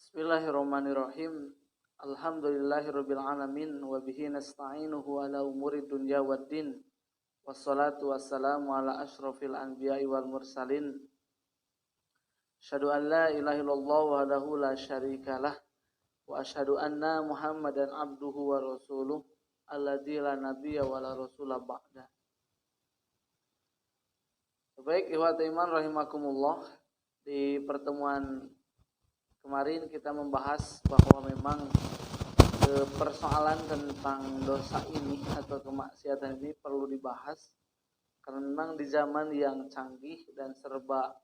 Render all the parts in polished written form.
Bismillahirrahmanirrahim. Alhamdulillahirabbil alamin wa bihi nasta'inuhu ala umuri dunya waddin. Wassalatu wassalamu ala asyrafil anbiya'i wal mursalin. Asyhadu an la ilaha illallah wahdahu la syarikalah wa asyhadu anna Muhammadan abduhu wa rasuluh alladzi la nabiyya wa la rasula ba'da. Baik, ikhwat iman rahimakumullah, di pertemuan kemarin kita membahas bahwa memang persoalan tentang dosa ini atau kemaksiatan ini perlu dibahas karena memang di zaman yang canggih dan serba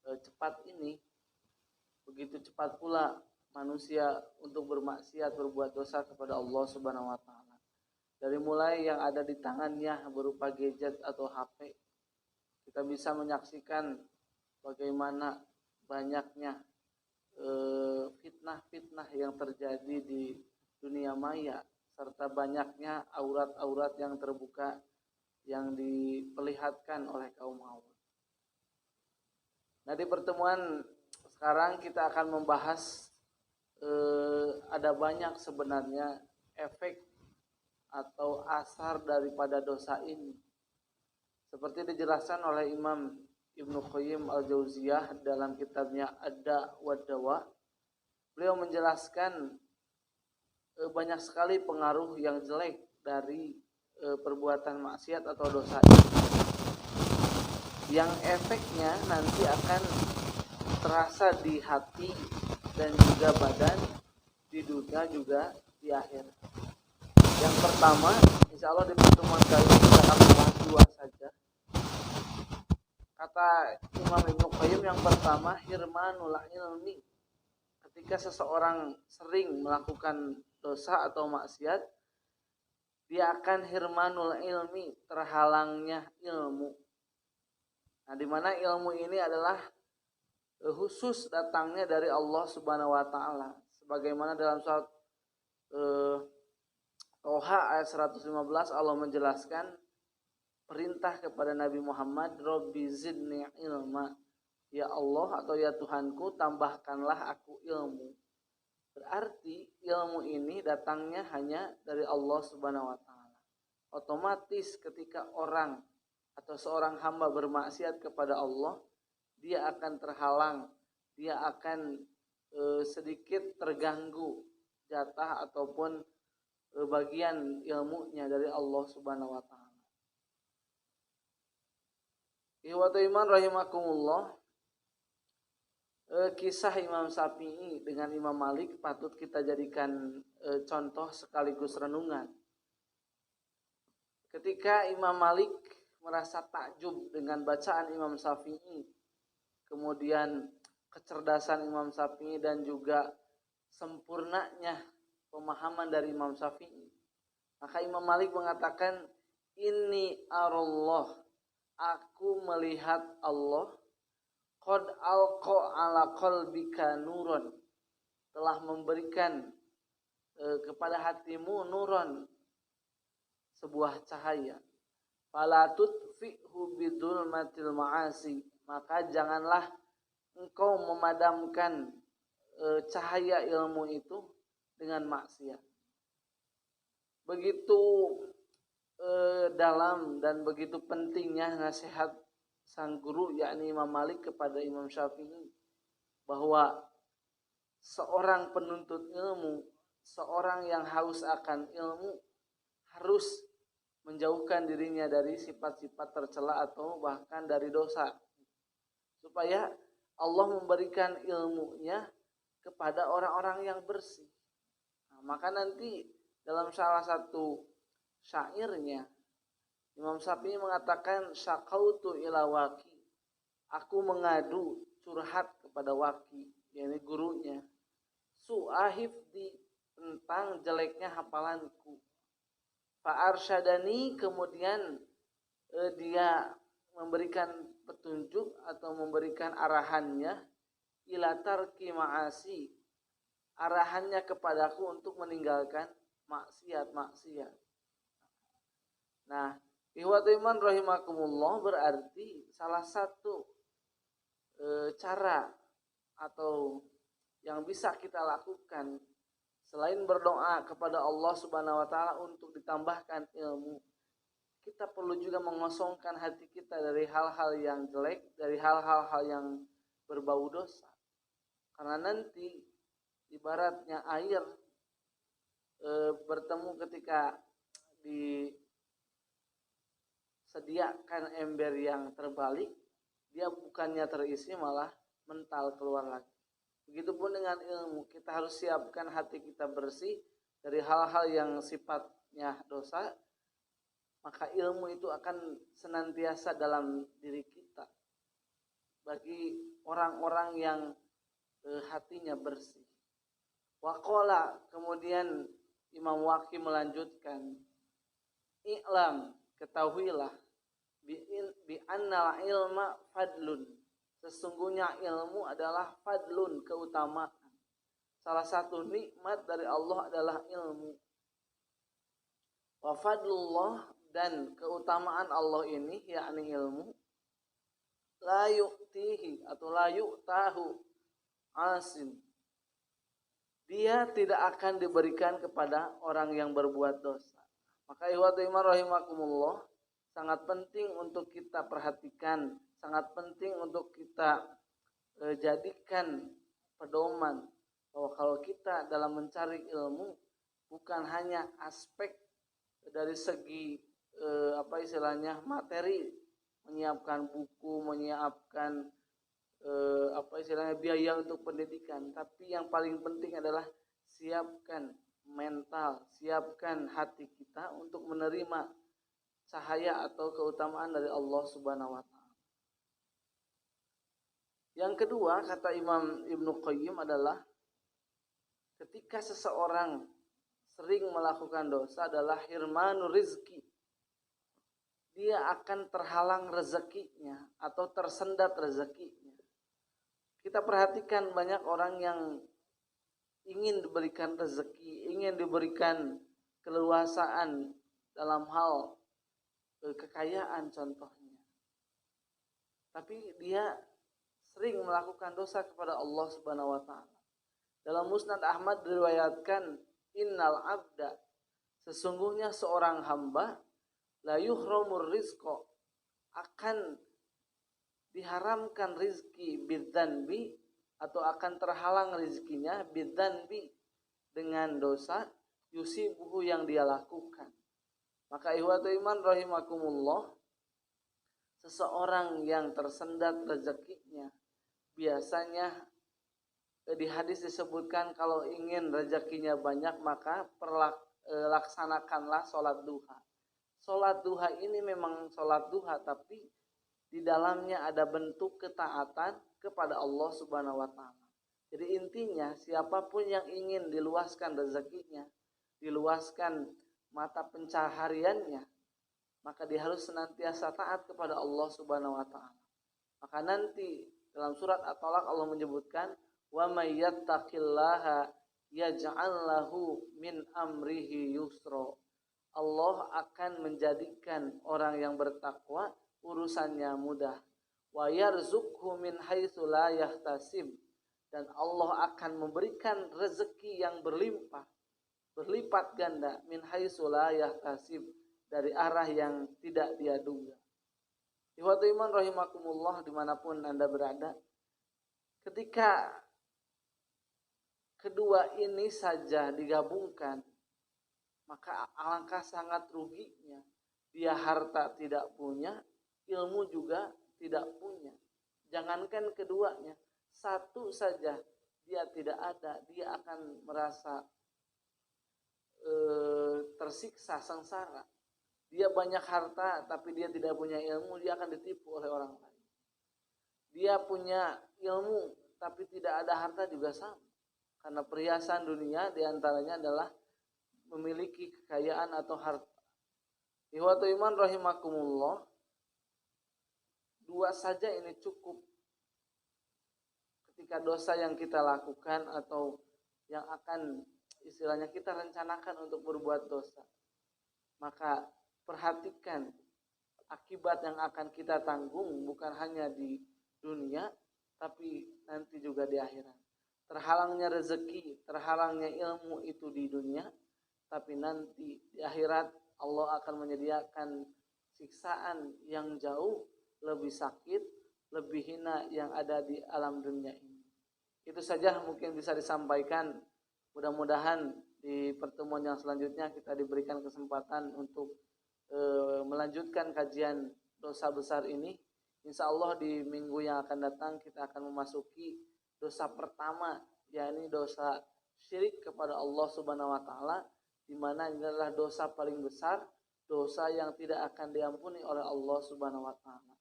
cepat ini, begitu cepat pula manusia untuk bermaksiat, berbuat dosa kepada Allah Subhanahu wa taala. Dari mulai yang ada di tangannya berupa gadget atau HP, kita bisa menyaksikan bagaimana banyaknya fitnah-fitnah yang terjadi di dunia maya serta banyaknya aurat-aurat yang terbuka yang diperlihatkan oleh kaum hawa. Nah, di pertemuan sekarang kita akan membahas ada banyak sebenarnya efek atau asar daripada dosa ini. Seperti dijelaskan oleh Imam Ibnu Qayyim al-Jauziyah dalam kitabnya Ad-Da' wad Dawa. Beliau menjelaskan banyak sekali pengaruh yang jelek dari perbuatan maksiat atau dosa ini, yang efeknya nanti akan terasa di hati dan juga badan, di dunia juga di akhir. Yang pertama, insya Allah di pertemuan kali ini kita akan membahas dua saja. Kata Imam Ibnu Qayyim, yang pertama hirmanul ilmi. Ketika seseorang sering melakukan dosa atau maksiat, dia akan hirmanul ilmi, terhalangnya ilmu. Nah, di mana ilmu ini adalah khusus datangnya dari Allah Subhanahu wa taala. Sebagaimana dalam surat Toha ayat 115 Allah menjelaskan perintah kepada Nabi Muhammad, Rabbi zidni ilma. Ya Allah atau ya Tuhanku, tambahkanlah aku ilmu. Berarti ilmu ini datangnya hanya dari Allah Subhanahu wa taala. Otomatis ketika orang atau seorang hamba bermaksiat kepada Allah, dia akan terhalang, dia akan sedikit terganggu jatah ataupun bagian ilmunya dari Allah Subhanahu wa taala. Ikhwatu iman rahimakumullah, kisah Imam Syafi'i dengan Imam Malik patut kita jadikan contoh sekaligus renungan. Ketika Imam Malik merasa takjub dengan bacaan Imam Syafi'i, kemudian kecerdasan Imam Syafi'i dan juga sempurnanya pemahaman dari Imam Syafi'i, maka Imam Malik mengatakan, inni arallah, aku melihat Allah, qad alqa ala qalbika nuron, telah memberikan kepada hatimu nuron, sebuah cahaya. Fala tutfi'hu bidulmatil ma'asi, maka janganlah engkau memadamkan cahaya ilmu itu dengan maksiat. Begitu dalam dan begitu pentingnya nasihat sang guru yakni Imam Malik kepada Imam Syafi'i, bahwa seorang penuntut ilmu, seorang yang haus akan ilmu, harus menjauhkan dirinya dari sifat-sifat tercela atau bahkan dari dosa, supaya Allah memberikan ilmunya kepada orang-orang yang bersih. Nah, maka nanti dalam salah satu syairnya Imam Syafi'i mengatakan, syaqautu ila Waqi, aku mengadu, curhat kepada Waqi, yakni gurunya, su'ahifdi, tentang jeleknya hafalanku. Fa'arsyadani, kemudian dia memberikan petunjuk atau memberikan arahannya, ila tarki ma'asi, arahannya kepadaku untuk meninggalkan maksiat-maksiat. Nah, ikhwatu iman rahimakumullah, berarti salah satu cara atau yang bisa kita lakukan selain berdoa kepada Allah Subhanahu wa taala untuk ditambahkan ilmu, kita perlu juga mengosongkan hati kita dari hal-hal yang jelek, dari hal-hal yang berbau dosa. Karena nanti ibaratnya air bertemu ketika disediakan ember yang terbalik, dia bukannya terisi malah mental keluar lagi. Begitupun dengan ilmu, kita harus siapkan hati kita bersih dari hal-hal yang sifatnya dosa, maka ilmu itu akan senantiasa dalam diri kita. Bagi orang-orang yang hatinya bersih. Waqala, kemudian Imam Waqi melanjutkan, i'lam, ketahuilah, bi annal ilma fadlun, sesungguhnya ilmu adalah fadlun, keutamaan. Salah satu nikmat dari Allah adalah ilmu. Wa fadlullah, dan keutamaan Allah ini yakni ilmu, la yu'tihi atau la yu'tahu asin, dia tidak akan diberikan kepada orang yang berbuat dosa. Maka ikhwatu iman rahimakumullah, sangat penting untuk kita perhatikan, sangat penting untuk kita jadikan pedoman bahwa kalau kita dalam mencari ilmu bukan hanya aspek dari segi materi, menyiapkan buku, menyiapkan biaya untuk pendidikan, tapi yang paling penting adalah siapkan mental, siapkan hati kita untuk menerima cahaya atau keutamaan dari Allah Subhanahu wa taala. Yang kedua, kata Imam Ibnu Qayyim adalah ketika seseorang sering melakukan dosa adalah hirmanur rizki. Dia akan terhalang rezekinya atau tersendat rezekinya. Kita perhatikan banyak orang yang ingin diberikan rezeki, ingin diberikan keleluasaan dalam hal kekayaan contohnya. Tapi dia sering melakukan dosa kepada Allah Subhanahu wa taala. Dalam Musnad Ahmad diriwayatkan, innal abda, sesungguhnya seorang hamba, la yuhramur rizqa, akan diharamkan rizki bidzanbi, atau akan terhalang rizkinya bidzanbi, dengan dosa, yusibuhu, yang dia lakukan. Maka ikhwatu iman rahimakumullah, seseorang yang tersendat rezekinya, biasanya di hadis disebutkan kalau ingin rezekinya banyak maka laksanakanlah sholat duha. Sholat duha ini memang sholat duha, tapi di dalamnya ada bentuk ketaatan kepada Allah Subhanahu wa taala. Jadi intinya siapapun yang ingin diluaskan rezekinya, diluaskan mata pencahariannya, maka dia harus senantiasa taat kepada Allah Subhanahu wa taala. Maka nanti dalam surat At-Talaq Allah menyebutkan, wa may yattaqillaha yaj'al lahu min amrihi yusra. Allah akan menjadikan orang yang bertakwa urusannya mudah. Wa yarzuqhu min haitsu la yahtasib, dan Allah akan memberikan rezeki yang berlimpah, berlipat ganda, min haitsu la yahtasib, dari arah yang tidak dia duga. Ikhwatu iman rahimakumullah, dimanapun Anda berada, ketika kedua ini saja digabungkan, maka alangkah sangat ruginya. Dia harta tidak punya, ilmu juga tidak punya. Jangankan keduanya, satu saja dia tidak ada, dia akan merasa tersiksa, sengsara. Dia banyak harta tapi dia tidak punya ilmu, dia akan ditipu oleh orang lain. Dia punya ilmu tapi tidak ada harta juga sama. Karena perhiasan dunia diantaranya adalah memiliki kekayaan atau harta. Ikhwatu iman rahimakumullah, dua saja ini cukup ketika dosa yang kita lakukan atau yang akan istilahnya kita rencanakan untuk berbuat dosa. Maka perhatikan akibat yang akan kita tanggung bukan hanya di dunia tapi nanti juga di akhirat. terhalangnya rezeki, terhalangnya ilmu itu di dunia, tapi nanti di akhirat Allah akan menyediakan siksaan yang jauh lebih sakit, lebih hina yang ada di alam dunia ini. Itu saja mungkin bisa disampaikan. Mudah-mudahan di pertemuan yang selanjutnya kita diberikan kesempatan untuk melanjutkan kajian dosa besar ini. Insya Allah di minggu yang akan datang kita akan memasuki dosa pertama, yakni dosa syirik kepada Allah Subhanahu wa taala, di mana ini adalah dosa paling besar, dosa yang tidak akan diampuni oleh Allah Subhanahu wa taala.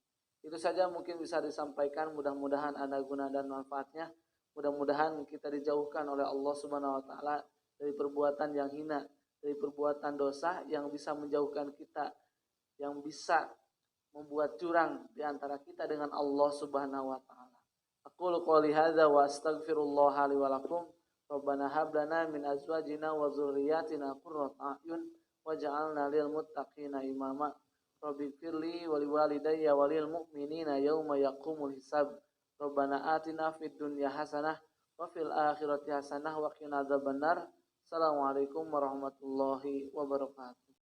Itu saja mungkin bisa disampaikan, mudah-mudahan ada guna dan manfaatnya. Mudah-mudahan kita dijauhkan oleh Allah Subhanahu wa taala dari perbuatan yang hina, dari perbuatan dosa yang bisa menjauhkan kita, yang bisa membuat curang di antara kita dengan Allah Subhanahu wa taala. Aqulu qouli hadza wa astaghfirullah li wa lakum. Rabbana hab lana min azwajina wa dzurriyyatina qurrata a'yun waj'alna lil muttaqina imama. Rabbighfirli wa liwalidayya wa lil mu'minina yauma yaqumul hisab. Rabbana atina fid dunya hasanah wa fil akhirati hasanah wa qina adzabannar. Assalamualaikum warahmatullahi wabarakatuh.